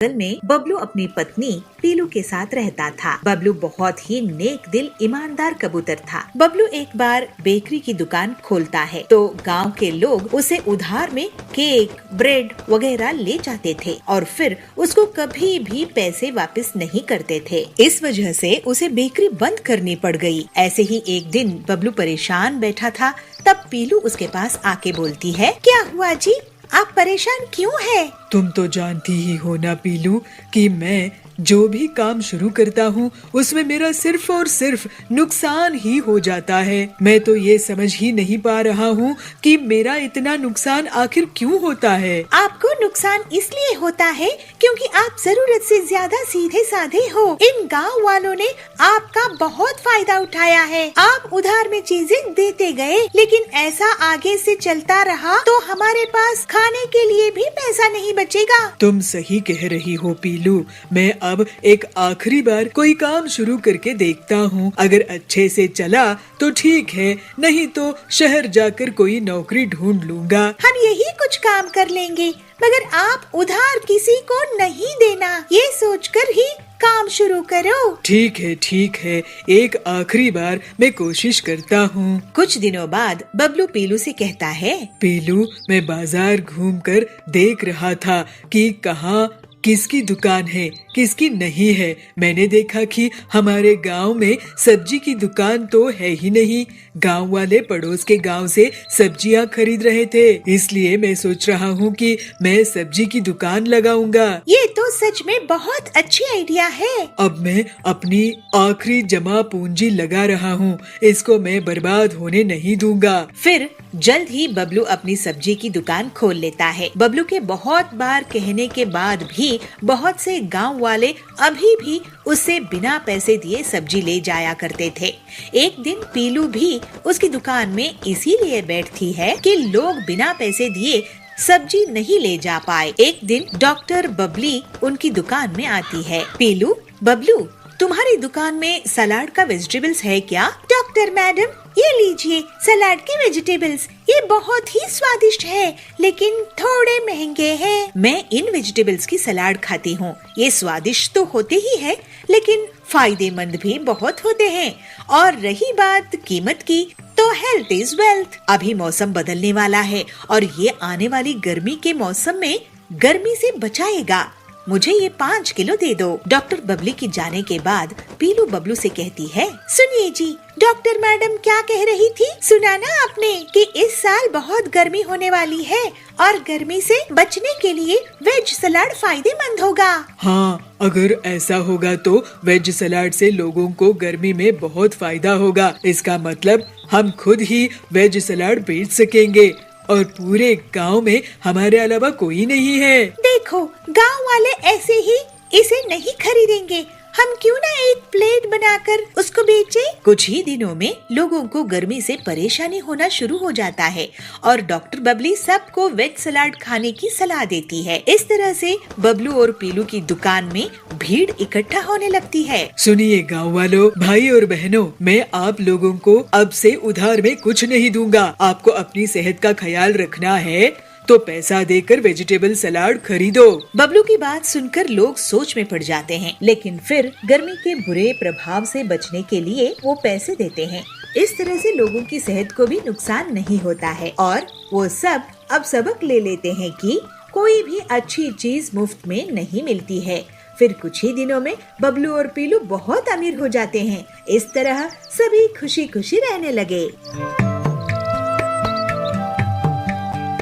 जंगल में बबलू अपनी पत्नी पीलू के साथ रहता था। बबलू बहुत ही नेक दिल ईमानदार कबूतर था। बबलू एक बार बेकरी की दुकान खोलता है तो गांव के लोग उसे उधार में केक, ब्रेड वगैरह ले जाते थे और फिर उसको कभी भी पैसे वापस नहीं करते थे। इस वजह से उसे बेकरी बंद करनी पड़ गई। ऐसे ही एक दिन बबलू परेशान बैठा था, तब पीलू उसके पास आके बोलती है, क्या हुआ जी, आप परेशान क्यों हैं? तुम तो जानती ही हो ना पीलू कि मैं जो भी काम शुरू करता हूँ उसमें मेरा सिर्फ और सिर्फ नुकसान ही हो जाता है। मैं तो ये समझ ही नहीं पा रहा हूँ कि मेरा इतना नुकसान आखिर क्यों होता है। आपको नुकसान इसलिए होता है क्योंकि आप जरूरत से ज्यादा सीधे साधे हो। इन गांव वालों ने आपका बहुत फायदा उठाया है। आप उधार में चीजें देते गए, लेकिन ऐसा आगे से चलता रहा तो हमारे पास खाने के लिए भी पैसा नहीं बचेगा। तुम सही कह रही हो पीलू। मैं अब एक आखिरी बार कोई काम शुरू करके देखता हूँ। अगर अच्छे से चला तो ठीक है, नहीं तो शहर जाकर कोई नौकरी ढूंढ लूंगा। हम यही कुछ काम कर लेंगे, मगर आप उधार किसी को नहीं देना, ये सोचकर ही काम शुरू करो। ठीक है, एक आखिरी बार मैं कोशिश करता हूँ। कुछ दिनों बाद बबलू पीलू से कहता है, पीलू, मैं बाजार घूमकर देख रहा था कि कहाँ किसकी दुकान है किसकी नहीं है। मैंने देखा कि हमारे गांव में सब्जी की दुकान तो है ही नहीं। गांव वाले पड़ोस के गांव से सब्जियां खरीद रहे थे, इसलिए मैं सोच रहा हूँ कि मैं सब्जी की दुकान लगाऊंगा। ये तो सच में बहुत अच्छी आइडिया है। अब मैं अपनी आखिरी जमा पूंजी लगा रहा हूँ, इसको मैं बर्बाद होने नहीं दूंगा। फिर जल्द ही बबलू अपनी सब्जी की दुकान खोल लेता है। बबलू के बहुत बार कहने के बाद भी बहुत से गांव वाले अभी भी उससे बिना पैसे दिए सब्जी ले जाया करते थे। एक दिन पीलू भी उसकी दुकान में इसीलिए बैठती है कि लोग बिना पैसे दिए सब्जी नहीं ले जा पाए। एक दिन डॉक्टर बबली उनकी दुकान में आती है। पीलू, बबलू, तुम्हारी दुकान में सलाद का वेजिटेबल्स है क्या? डॉक्टर मैडम, ये लीजिए सलाद के वेजिटेबल्स, ये बहुत ही स्वादिष्ट है, लेकिन थोड़े महंगे हैं। मैं इन वेजिटेबल्स की सलाद खाती हूँ। ये स्वादिष्ट तो होते ही है, लेकिन फायदेमंद भी बहुत होते हैं। और रही बात कीमत की, तो हेल्थ इज वेल्थ। अभी मौसम बदलने वाला है और ये आने वाली गर्मी के मौसम में गर्मी से बचाएगा। मुझे ये 5 किलो दे दो। डॉक्टर बबली की जाने के बाद पीलू बबलू से कहती है, सुनिए जी, डॉक्टर मैडम क्या कह रही थी? सुना ना आपने कि इस साल बहुत गर्मी होने वाली है और गर्मी से बचने के लिए वेज सलाद फायदेमंद होगा। हाँ, अगर ऐसा होगा तो वेज सलाद से लोगों को गर्मी में बहुत फायदा होगा। इसका मतलब हम खुद ही वेज सलाद बेच सकेंगे और पूरे गांव में हमारे अलावा कोई नहीं है। देखो, गांव वाले ऐसे ही इसे नहीं खरीदेंगे। हम क्यों ना एक प्लेट बनाकर उसको बेचें? कुछ ही दिनों में लोगों को गर्मी से परेशानी होना शुरू हो जाता है और डॉक्टर बबली सबको वेज सलाद खाने की सलाह देती है। इस तरह से बबलू और पीलू की दुकान में भीड़ इकट्ठा होने लगती है। सुनिए गांव वालों, भाई और बहनों, मैं आप लोगों को अब से उधार में कुछ नहीं दूंगा। आपको अपनी सेहत का ख्याल रखना है तो पैसा देकर वेजिटेबल सलाद खरीदो। बबलू की बात सुनकर लोग सोच में पड़ जाते हैं, लेकिन फिर गर्मी के बुरे प्रभाव से बचने के लिए वो पैसे देते हैं। इस तरह से लोगों की सेहत को भी नुकसान नहीं होता है और वो सब अब सबक ले लेते हैं कि कोई भी अच्छी चीज मुफ्त में नहीं मिलती है। फिर कुछ ही दिनों में बबलू और पीलू बहुत अमीर हो जाते हैं। इस तरह सभी खुशी खुशी रहने लगे।